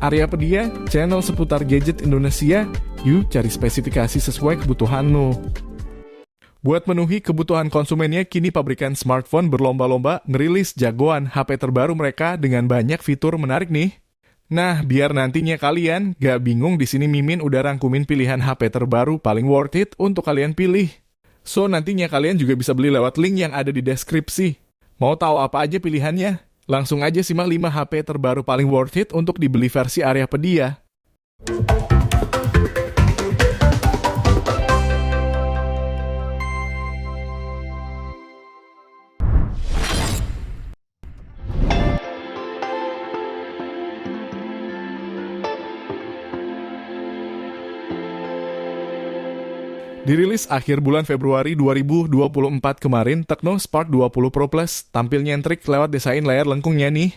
Aryapedia, channel seputar gadget Indonesia. Yuk cari spesifikasi sesuai kebutuhanmu. Buat memenuhi kebutuhan konsumennya, kini pabrikan smartphone berlomba-lomba ngerilis jagoan HP terbaru mereka dengan banyak fitur menarik nih. Nah, biar nantinya kalian gak bingung, di sini Mimin udah rangkumin pilihan HP terbaru paling worth it untuk kalian pilih. So, nantinya kalian juga bisa beli lewat link yang ada di deskripsi. Mau tahu apa aja pilihannya? Langsung aja simak 5 HP terbaru paling worth it untuk dibeli versi Aryapedia. Dirilis akhir bulan Februari 2024 kemarin, Tecno Spark 20 Pro Plus tampil nyentrik lewat desain layar lengkungnya nih.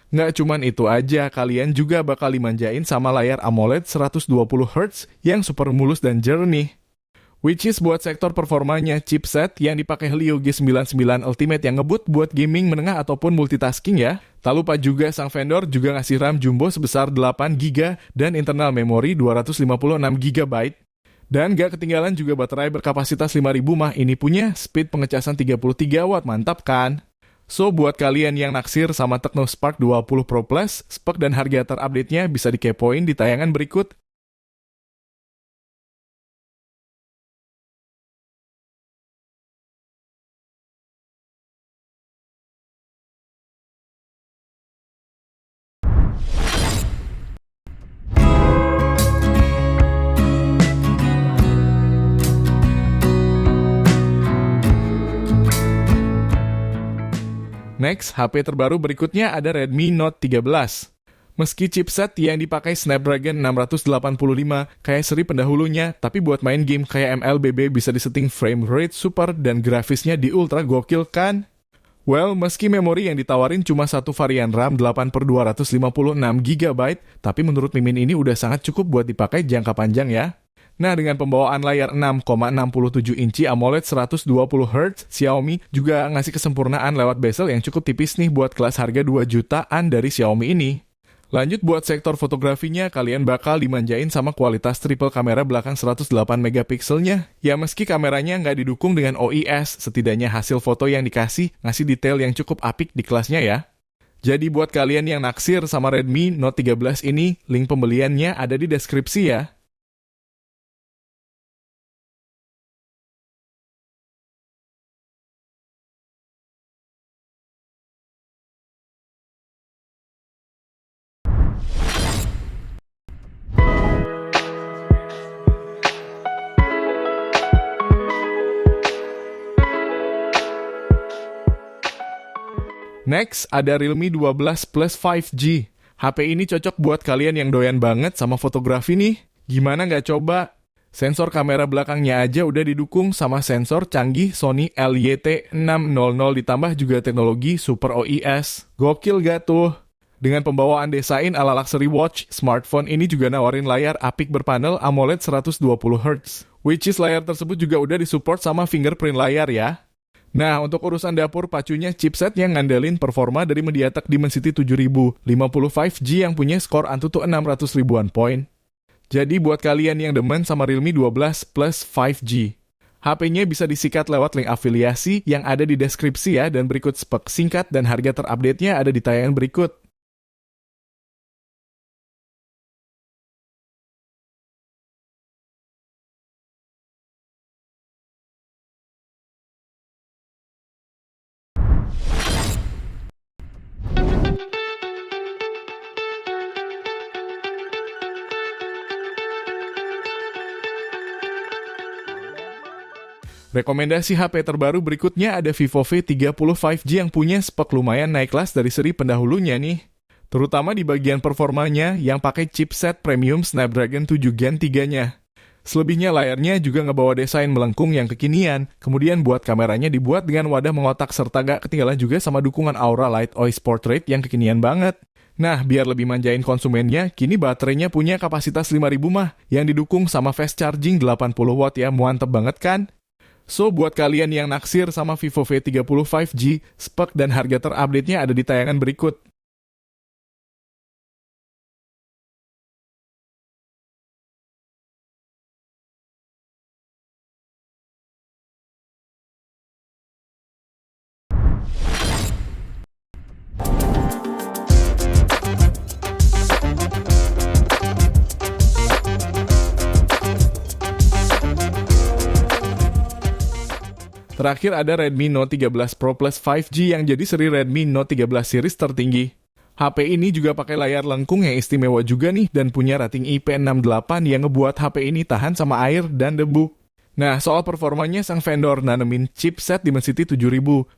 Nggak cuman itu aja, kalian juga bakal dimanjain sama layar AMOLED 120Hz yang super mulus dan jernih. Which is buat sektor performanya, chipset yang dipakai Helio G99 Ultimate yang ngebut buat gaming menengah ataupun multitasking ya. Tak lupa juga sang vendor juga ngasih RAM jumbo sebesar 8GB dan internal memori 256GB. Dan gak ketinggalan juga baterai berkapasitas 5000 mAh ini punya speed pengecasan 33 watt, mantap kan? So, buat kalian yang naksir sama Tecno Spark 20 Pro Plus, spek dan harga terupdate-nya bisa dikepoin di tayangan berikut. Next, HP terbaru berikutnya ada Redmi Note 13. Meski chipset yang dipakai Snapdragon 685 kayak seri pendahulunya, tapi buat main game kayak MLBB bisa disetting frame rate super dan grafisnya di ultra gokil kan? Well, meski memori yang ditawarin cuma satu varian RAM 8/256GB, tapi menurut Mimin ini udah sangat cukup buat dipakai jangka panjang ya. Nah, dengan pembawaan layar 6,67 inci AMOLED 120Hz, Xiaomi juga ngasih kesempurnaan lewat bezel yang cukup tipis nih buat kelas harga 2 jutaan dari Xiaomi ini. Lanjut buat sektor fotografinya, kalian bakal dimanjain sama kualitas triple kamera belakang 108 megapikselnya. Ya meski kameranya nggak didukung dengan OIS, setidaknya hasil foto yang dikasih ngasih detail yang cukup apik di kelasnya ya. Jadi buat kalian yang naksir sama Redmi Note 13 ini, link pembeliannya ada di deskripsi ya. Next, ada Realme 12 Plus 5G. HP ini cocok buat kalian yang doyan banget sama fotografi nih. Gimana nggak coba? Sensor kamera belakangnya aja udah didukung sama sensor canggih Sony LYT600 ditambah juga teknologi Super OIS. Gokil gak tuh? Dengan pembawaan desain ala luxury watch, smartphone ini juga nawarin layar apik berpanel AMOLED 120Hz. Which is layar tersebut juga udah disupport sama fingerprint layar ya. Nah, untuk urusan dapur pacunya chipset yang ngandelin performa dari MediaTek Dimensity 7000, 55G yang punya skor Antutu 600 ribuan poin. Jadi buat kalian yang demen sama Realme 12 Plus 5G, HP-nya bisa disikat lewat link afiliasi yang ada di deskripsi ya, dan berikut spek singkat dan harga terupdate-nya ada di tayangan berikut. Rekomendasi HP terbaru berikutnya ada Vivo V30 5G yang punya spek lumayan naik kelas dari seri pendahulunya nih. Terutama di bagian performanya yang pakai chipset premium Snapdragon 7 Gen 3-nya. Selebihnya layarnya juga ngebawa desain melengkung yang kekinian, kemudian buat kameranya dibuat dengan wadah mengotak serta gak ketinggalan juga sama dukungan Aura Light OIS Portrait yang kekinian banget. Nah, biar lebih manjain konsumennya, kini baterainya punya kapasitas 5000 mAh yang didukung sama fast charging 80 watt ya, mantep banget kan? So, buat kalian yang naksir sama Vivo V30 5G, spek dan harga terupdate-nya ada di tayangan berikut. Terakhir ada Redmi Note 13 Pro Plus 5G yang jadi seri Redmi Note 13 series tertinggi. HP ini juga pakai layar lengkung yang istimewa juga nih dan punya rating IP68 yang ngebuat HP ini tahan sama air dan debu. Nah, soal performanya sang vendor nanemin chipset Dimensity 7200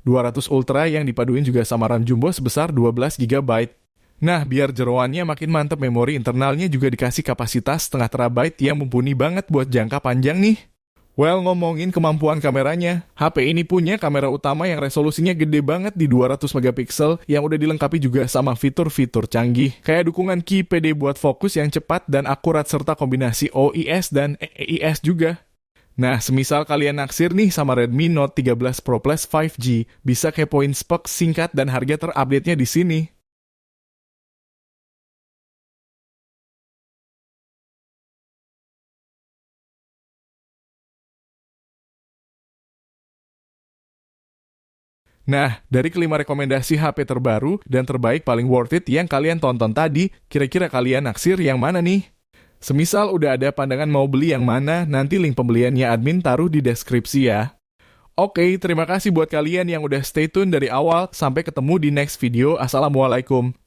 Ultra yang dipaduin juga sama RAM jumbo sebesar 12 GB. Nah, biar jeroannya makin mantep, memori internalnya juga dikasih kapasitas setengah terabyte yang mumpuni banget buat jangka panjang nih. Well, ngomongin kemampuan kameranya, HP ini punya kamera utama yang resolusinya gede banget di 200 megapiksel yang udah dilengkapi juga sama fitur-fitur canggih. Kayak dukungan Qi PD buat fokus yang cepat dan akurat serta kombinasi OIS dan EIS juga. Nah, semisal kalian naksir nih sama Redmi Note 13 Pro Plus 5G, bisa kepoin spek singkat dan harga terupdate-nya di sini. Nah, dari kelima rekomendasi HP terbaru dan terbaik paling worth it yang kalian tonton tadi, kira-kira kalian naksir yang mana nih? Semisal udah ada pandangan mau beli yang mana, nanti link pembeliannya admin taruh di deskripsi ya. Oke, terima kasih buat kalian yang udah stay tune dari awal. Sampai ketemu di next video. Assalamualaikum.